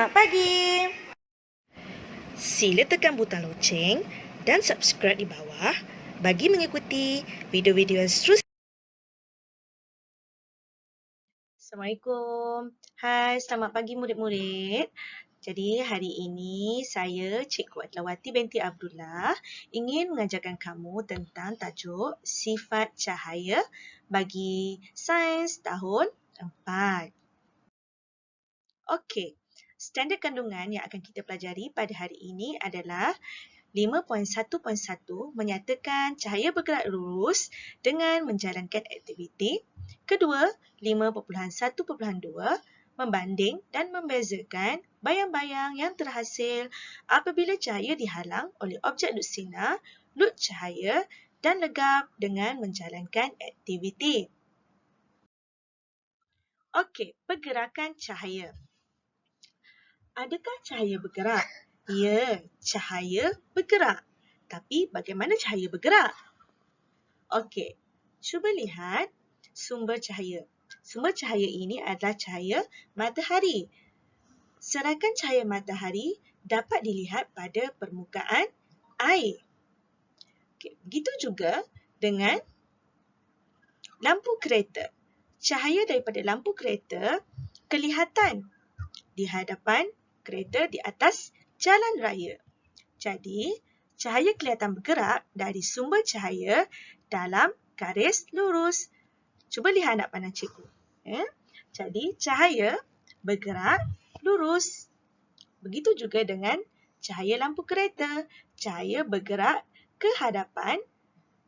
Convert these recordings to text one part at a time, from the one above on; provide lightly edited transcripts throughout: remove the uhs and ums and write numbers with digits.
Selamat pagi. Sila tekan butang loceng dan subscribe di bawah bagi mengikuti video-video yang seterusnya. Assalamualaikum. Hai, selamat pagi murid-murid. Jadi hari ini saya Cikgu Adlawati binti Abdullah ingin mengajarkan kamu tentang tajuk sifat cahaya bagi sains tahun 4. Okey, standard kandungan yang akan kita pelajari pada hari ini adalah 5.1.1 menyatakan cahaya bergerak lurus dengan menjalankan aktiviti. Kedua, 5.1.2 membanding dan membezakan bayang-bayang yang terhasil apabila cahaya dihalang oleh objek duduk sinar, lut cahaya dan legap dengan menjalankan aktiviti. Okey, pergerakan cahaya. Adakah cahaya bergerak? Ya, cahaya bergerak. Tapi bagaimana cahaya bergerak? Okey, cuba lihat sumber cahaya. Sumber cahaya ini adalah cahaya matahari. Serakan cahaya matahari dapat dilihat pada permukaan air. Okey, begitu juga dengan lampu kereta. Cahaya daripada lampu kereta kelihatan di hadapan kereta di atas jalan raya. Jadi, cahaya kelihatan bergerak dari sumber cahaya dalam garis lurus. Cuba lihat anak panah cikgu. Jadi, cahaya bergerak lurus. Begitu juga dengan cahaya lampu kereta. Cahaya bergerak ke hadapan,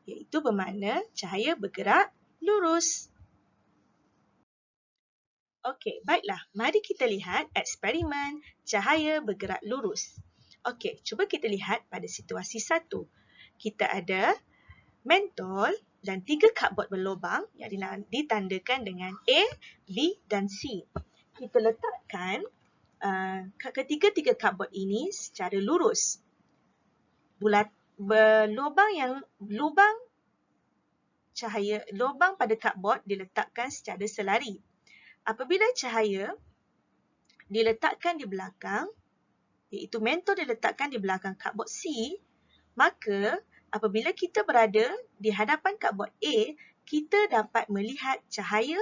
iaitu bermakna cahaya bergerak lurus. Okey, baiklah. Mari kita lihat eksperimen cahaya bergerak lurus. Okey, cuba kita lihat pada situasi 1. Kita ada mentol dan 3 cardboard berlubang yang ditandakan dengan A, B dan C. Kita letakkan ketiga-tiga cardboard ini secara lurus. Lubang pada cardboard diletakkan secara selari. Apabila cahaya diletakkan di belakang, iaitu mentol diletakkan di belakang cardboard C, maka apabila kita berada di hadapan cardboard A, kita dapat melihat cahaya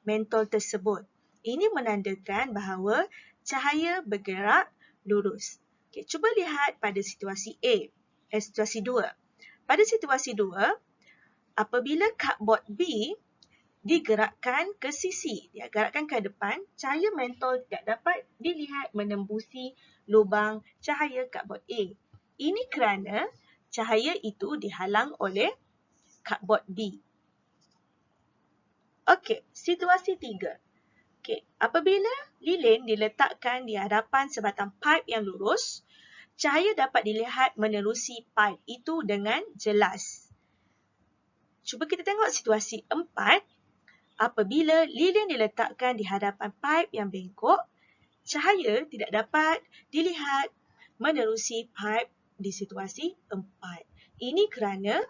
mentol tersebut. Ini menandakan bahawa cahaya bergerak lurus. Okay, cuba lihat pada situasi situasi 2. Pada situasi 2, apabila cardboard B digerakkan ke sisi, digerakkan ke depan, cahaya mentol tidak dapat dilihat menembusi lubang cahaya cardboard A. Ini kerana cahaya itu dihalang oleh cardboard B. Okey, situasi 3. Okey, apabila lilin diletakkan di hadapan sebatang paip yang lurus, cahaya dapat dilihat menerusi paip itu dengan jelas. Cuba kita tengok situasi 4. Apabila lilin diletakkan di hadapan paip yang bengkok, cahaya tidak dapat dilihat menerusi paip di situasi 4. Ini kerana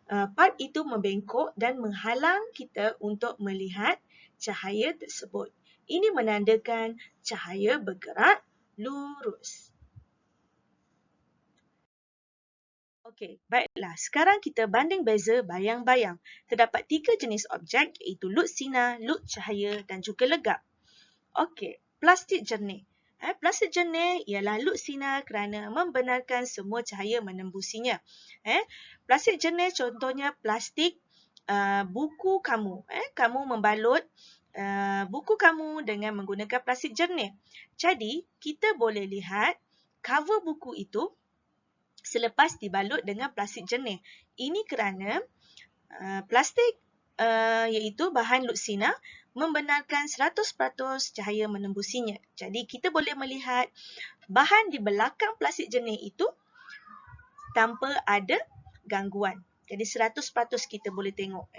paip itu membengkok dan menghalang kita untuk melihat cahaya tersebut. Ini menandakan cahaya bergerak lurus. Okey, baiklah. Sekarang kita banding beza bayang-bayang. Terdapat 3 jenis objek iaitu lut sinar, lut cahaya dan juga legap. Okey, plastik jernih. Plastik jernih ialah lut sinar kerana membenarkan semua cahaya menembusinya. Plastik jernih contohnya plastik buku kamu. Kamu membalut buku kamu dengan menggunakan plastik jernih. Jadi, kita boleh lihat cover buku itu selepas dibalut dengan plastik jernih. Ini kerana plastik iaitu bahan lut sinar membenarkan 100% cahaya menembusinya. Jadi kita boleh melihat bahan di belakang plastik jernih itu tanpa ada gangguan. Jadi 100% kita boleh tengok.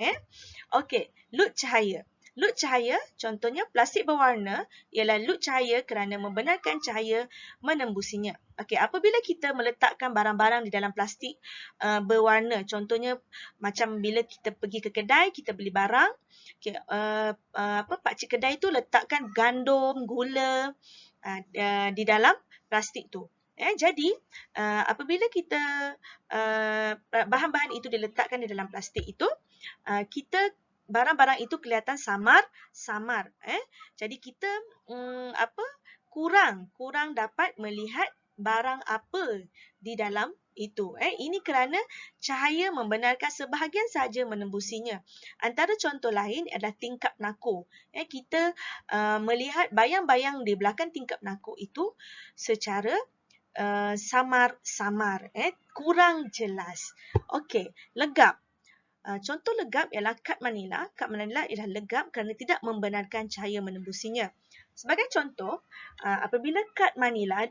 Okey, lut cahaya. Lut cahaya, contohnya plastik berwarna, ialah lut cahaya kerana membenarkan cahaya menembusinya. Okey, apabila kita meletakkan barang-barang di dalam plastik berwarna, contohnya macam bila kita pergi ke kedai, kita beli barang, pakcik kedai tu letakkan gandum, gula di dalam plastik tu. Jadi, apabila kita bahan-bahan itu diletakkan di dalam plastik itu, kita barang-barang itu kelihatan samar. Jadi kita kurang dapat melihat barang apa di dalam itu. Ini kerana cahaya membenarkan sebahagian sahaja menembusinya. Antara contoh lain adalah tingkap nakul. Kita melihat bayang-bayang di belakang tingkap nakul itu secara samar, kurang jelas. Okey, legap. Contoh legap ialah kad manila. Kad manila ialah legap kerana tidak membenarkan cahaya menembusinya. Sebagai contoh, apabila kad manila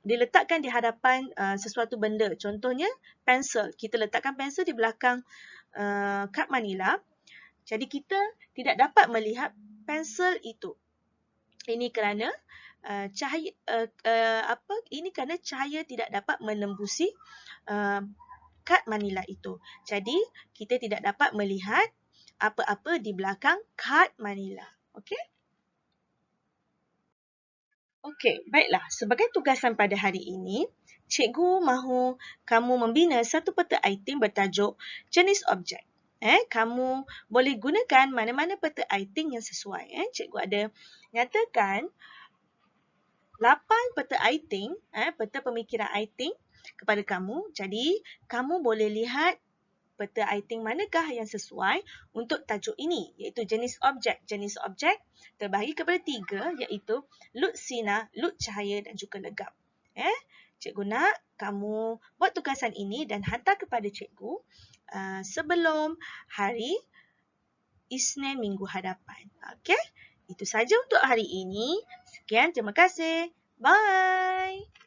diletakkan di hadapan sesuatu benda, contohnya pensel. Kita letakkan pensel di belakang kad manila. Jadi kita tidak dapat melihat pensel itu. Ini kerana cahaya tidak dapat menembusi kad manila itu. Jadi kita tidak dapat melihat apa-apa di belakang kad manila. Okey? Okey, baiklah. Sebagai tugasan pada hari ini, cikgu mahu kamu membina satu peta item bertajuk jenis objek. Kamu boleh gunakan mana-mana peta item yang sesuai. Cikgu ada nyatakan 8 peta item, peta pemikiran item kepada kamu. Jadi, kamu boleh lihat peta item manakah yang sesuai untuk tajuk ini, iaitu jenis objek. Jenis objek terbahagi kepada 3, iaitu lut sinar, lut cahaya dan juga legap. Cikgu nak kamu buat tugasan ini dan hantar kepada cikgu sebelum hari Isnin minggu hadapan. Okey? Itu saja untuk hari ini. Sekian, terima kasih. Bye.